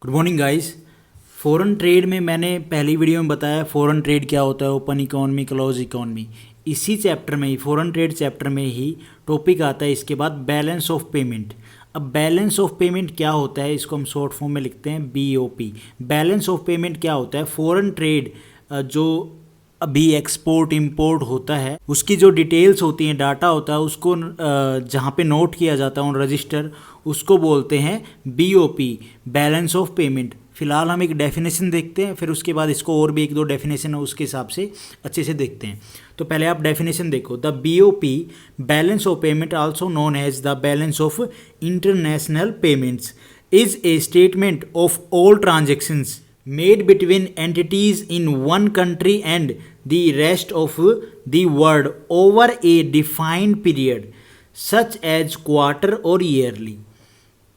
Good morning guys. Foreign trade में मैंने पहली वीडियो में बताया फॉरेन ट्रेड क्या होता है, ओपन इकोनॉमी, क्लोज इकोनॉमी। इसी चैप्टर में ही, फॉरेन ट्रेड चैप्टर में ही टॉपिक आता है इसके बाद बैलेंस ऑफ पेमेंट। अब बैलेंस ऑफ पेमेंट क्या होता है, इसको हम शॉर्ट फॉर्म में लिखते हैं BOP। बैलेंस ऑफ पेमेंट क्या होता है, फॉरेन ट्रेड जो अभी एक्सपोर्ट इंपोर्ट होता है उसकी जो डिटेल्स होती हैं, डाटा होता है, उसको जहाँ पे नोट किया जाता है ऑन रजिस्टर, उसको बोलते हैं BOP, बैलेंस ऑफ पेमेंट। फिलहाल हम एक डेफिनेशन देखते हैं, फिर उसके बाद इसको और भी एक दो डेफिनेशन है उसके हिसाब से अच्छे से देखते हैं। तो पहले आप डेफिनेशन देखो। The BOP, balance of payment also known as the balance of international payments, is a statement of all transactions made between entities in one country and the rest of the world over a defined period such as quarter or yearly।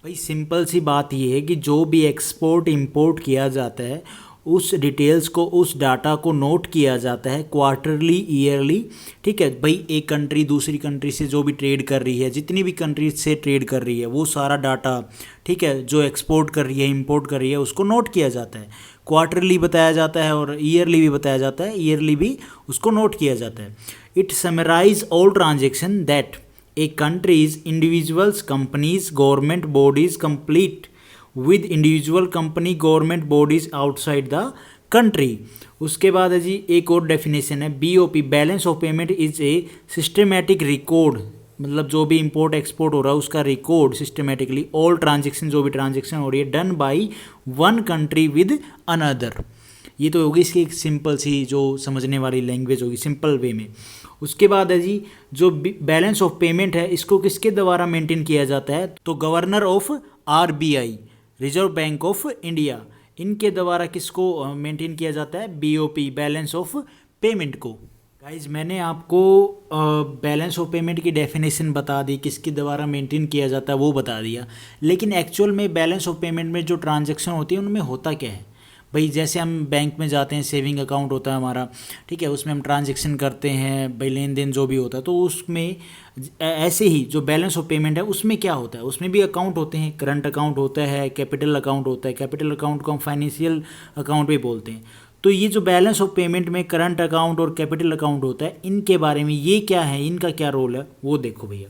भाई simple सी बात ये है कि जो भी export import किया जाता है उस डिटेल्स को, उस डाटा को नोट किया जाता है क्वार्टरली, ईयरली। ठीक है भाई, एक कंट्री दूसरी कंट्री से जो भी ट्रेड कर रही है, जितनी भी कंट्री से ट्रेड कर रही है, वो सारा डाटा, ठीक है, जो एक्सपोर्ट कर रही है, इंपोर्ट कर रही है, उसको नोट किया जाता है। क्वार्टरली बताया जाता है और ईयरली भी बताया जाता है, ईयरली भी उसको नोट किया जाता है। It summarise all transaction that a countries, individuals, companies, government bodies complete with individual company, government bodies outside the country. उसके बाद है जी एक और डेफिनेशन है BOP, balance of payment is a systematic record, मतलब जो भी इंपोर्ट एक्सपोर्ट हो रहा है उसका रिकॉर्ड सिस्टमेटिकली, ऑल ट्रांजेक्शन, जो भी ट्रांजेक्शन हो रही है, done by one country with another. ये तो होगी इसकी एक सिंपल सी जो समझने वाली लैंग्वेज होगी, सिंपल वे में। उसके बाद है जी जो बैलेंस ऑफ पेमेंट है, इसको किसके द्वारा मेंटेन किया जाता है, तो governor of RBI, reserve bank of India, इनके द्वारा किसको मेंटेन किया जाता है, BOP, बैलेंस ऑफ पेमेंट को। गाइज मैंने आपको बैलेंस ऑफ पेमेंट की डेफिनेशन बता दी, किसके द्वारा मेंटेन किया जाता है वो बता दिया, लेकिन एक्चुअल में बैलेंस ऑफ पेमेंट में जो ट्रांजैक्शन होती है उनमें होता क्या है भाई। जैसे हम बैंक में जाते हैं, सेविंग अकाउंट होता है हमारा, ठीक है, उसमें हम ट्रांजैक्शन करते हैं भाई, लेन देन जो भी होता है, तो उसमें ऐसे ही जो बैलेंस ऑफ पेमेंट है उसमें क्या होता है, उसमें भी अकाउंट होते हैं, करंट अकाउंट होता है, कैपिटल अकाउंट होता है। कैपिटल अकाउंट को हम फाइनेंशियल अकाउंट भी बोलते हैं। तो ये जो बैलेंस ऑफ पेमेंट में करंट अकाउंट और कैपिटल अकाउंट होता है, इनके बारे में ये क्या है, इनका क्या रोल है वो देखो भैया।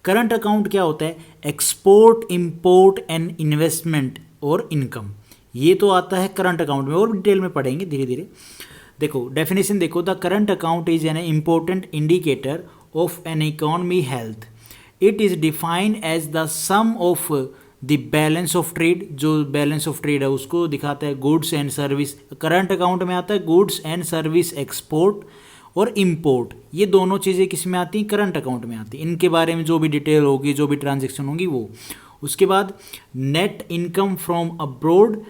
करंट अकाउंट क्या होता है, एक्सपोर्ट, इंपोर्ट एंड इन्वेस्टमेंट और इनकम, ये तो आता है करंट अकाउंट में, और डिटेल में पढ़ेंगे धीरे धीरे। देखो डेफिनेशन देखो, the current account is an important indicator of an economy health. It is defined as the sum of the balance of trade, जो बैलेंस ऑफ ट्रेड है उसको दिखाता है, goods and service, current account में आता है goods and service export और import, ये दोनों चीज़ें किस में आती हैं, करंट अकाउंट में आती हैं। इनके बारे में जो भी डिटेल होगी, जो भी ट्रांजेक्शन होगी वो। उसके बाद net income from abroad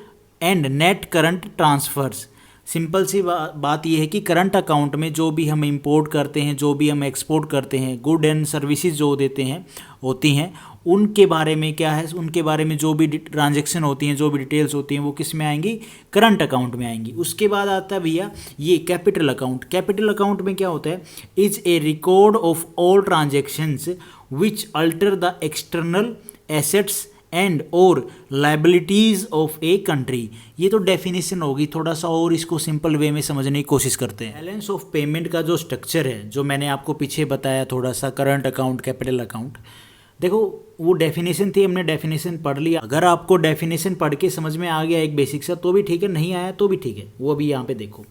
and net current transfers. Simple सी बात यह है कि करंट अकाउंट में जो भी हम इंपोर्ट करते हैं, जो भी हम एक्सपोर्ट करते हैं, गुड एंड सर्विसेज जो देते हैं, होती हैं, उनके बारे में क्या है, उनके बारे में जो भी ट्रांजैक्शन होती हैं, जो भी डिटेल्स होती हैं, वो किस में आएंगी, करंट अकाउंट में आएंगी। उसके बाद आता है भैया ये कैपिटल अकाउंट। कैपिटल अकाउंट में क्या होता है, is a record of all transactions which alter the external assets and और लाइबिलिटीज ऑफ ए कंट्री। ये तो डेफिनेशन होगी, थोड़ा सा और इसको सिंपल वे में समझने की कोशिश करते हैं। बैलेंस ऑफ पेमेंट का जो स्ट्रक्चर है, जो मैंने आपको पीछे बताया थोड़ा सा, करंट अकाउंट, कैपिटल अकाउंट, देखो वो डेफिनेशन थी, हमने डेफिनेशन पढ़ लिया। अगर आपको डेफिनेशन पढ़ के समझ में आ गया एक बेसिक सा तो भी ठीक है, नहीं आया तो भी ठीक है, वो अभी यहाँ पे देखो।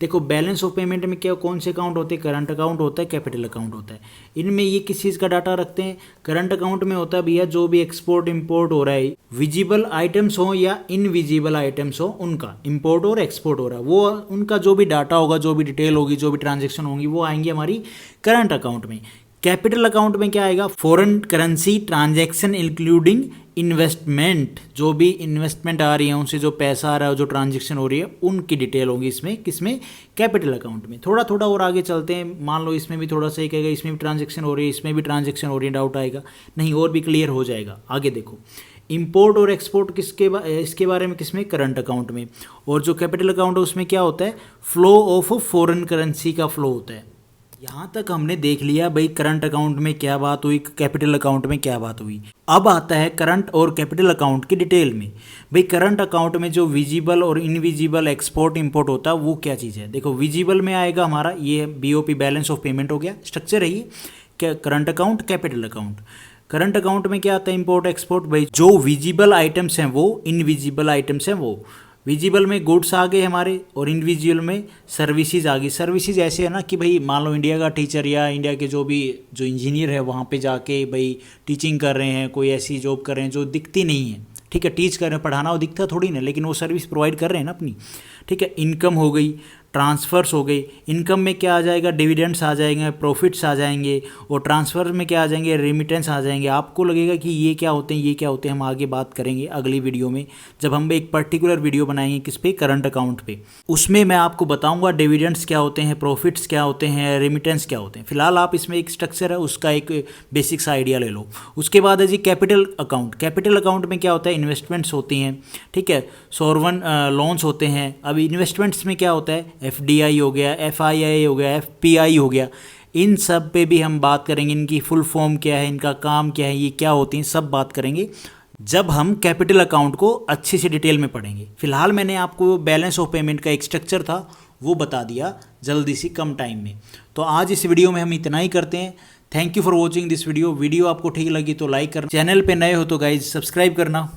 देखो बैलेंस ऑफ पेमेंट में क्या, कौन से अकाउंट होते हैं, करंट अकाउंट होता है, कैपिटल अकाउंट होता है। इनमें ये किस चीज़ का डाटा रखते हैं, करंट अकाउंट में होता है भैया जो भी एक्सपोर्ट इंपोर्ट हो रहा है, विजिबल आइटम्स हो या इनविजिबल आइटम्स हो, उनका इंपोर्ट और एक्सपोर्ट हो रहा है, वो उनका जो भी डाटा होगा, जो भी डिटेल होगी, जो भी ट्रांजेक्शन होंगी, वो आएंगी हमारी करंट अकाउंट में। कैपिटल अकाउंट में क्या आएगा, foreign currency transaction including investment, जो भी इन्वेस्टमेंट आ रही है उनसे जो पैसा आ रहा है, जो ट्रांजैक्शन हो रही है, उनकी डिटेल होगी इसमें, किसमें, कैपिटल अकाउंट में। थोड़ा थोड़ा और आगे चलते हैं, मान लो इसमें भी थोड़ा सा ही कहेगा, इसमें भी ट्रांजैक्शन हो रही है, इसमें भी ट्रांजैक्शन हो रही है, डाउट आएगा नहीं, और भी क्लियर हो जाएगा। आगे देखो इंपोर्ट और एक्सपोर्ट इसके बारे में किसमें, करंट अकाउंट में। और जो कैपिटल अकाउंट है उसमें क्या होता है, फ्लो ऑफ फॉरेन करेंसी का फ्लो होता है, यहाँ तक हमने देख लिया भाई करंट अकाउंट में क्या बात हुई, कैपिटल अकाउंट में क्या बात हुई। अब आता है करंट और कैपिटल अकाउंट की डिटेल में। भाई करंट अकाउंट में जो विजिबल और इनविजिबल एक्सपोर्ट इंपोर्ट होता है वो क्या चीज़ है। देखो विजिबल में आएगा हमारा ये बीओपी बैलेंस ऑफ पेमेंट हो गया, स्ट्रक्चर है ये क्या, current account capital account. Current account में क्या आता है, इंपोर्ट एक्सपोर्ट। भाई जो विजिबल आइटम्स हैं वो, इनविजिबल आइटम्स हैं वो। विजिबल में गुड्स आ गए हमारे और इनविजिबल में सर्विसेज आ गई। सर्विसेज ऐसे है ना कि भाई मान लो इंडिया का टीचर या इंडिया के जो भी जो इंजीनियर है वहाँ पे जाके भाई टीचिंग कर रहे हैं, कोई ऐसी जॉब कर रहे हैं जो दिखती नहीं है, ठीक है, टीच कर रहे हैं, पढ़ाना वो दिखता थोड़ी ना, लेकिन वो सर्विस प्रोवाइड कर रहे हैं ना अपनी, ठीक है। इनकम हो गई, ट्रांसफ़र्स हो गई। इनकम में क्या आ जाएगा, डिविडेंड्स आ जाएंगे, प्रॉफिट्स आ जाएंगे, और ट्रांसफ़र में क्या आ जाएंगे, रेमिटेंस आ जाएंगे। आपको लगेगा कि ये क्या होते हैं, ये क्या होते हैं, हम आगे बात करेंगे अगली वीडियो में, जब हम एक पर्टिकुलर वीडियो बनाएंगे किस पे, करंट अकाउंट पे। उसमें मैं आपको बताऊंगा डिविडेंड्स क्या होते हैं, प्रॉफिट्स क्या होते हैं, रेमिटेंस क्या होते हैं। फिलहाल आप इसमें एक स्ट्रक्चर है उसका एक बेसिक सा आइडिया ले लो। उसके बाद है G capital account. Capital account में क्या होता है, इन्वेस्टमेंट्स होती हैं, ठीक है, सॉवरेन लोन्स होते हैं। अब इन्वेस्टमेंट्स में क्या होता है, एफडीआई हो गया, एफआईआई हो गया, एफपीआई हो गया। इन सब पे भी हम बात करेंगे, इनकी फुल फॉर्म क्या है, इनका काम क्या है, ये क्या होती हैं, सब बात करेंगे जब हम कैपिटल अकाउंट को अच्छे से डिटेल में पढ़ेंगे। फिलहाल मैंने आपको बैलेंस ऑफ पेमेंट का एक स्ट्रक्चर था वो बता दिया जल्दी सी कम टाइम में। तो आज इस वीडियो में हम इतना ही करते हैं। Thank you for watching this video. Video आपको ठीक लगी तो लाइक करना, चैनल पे नए हो तो गाइज सब्सक्राइब करना।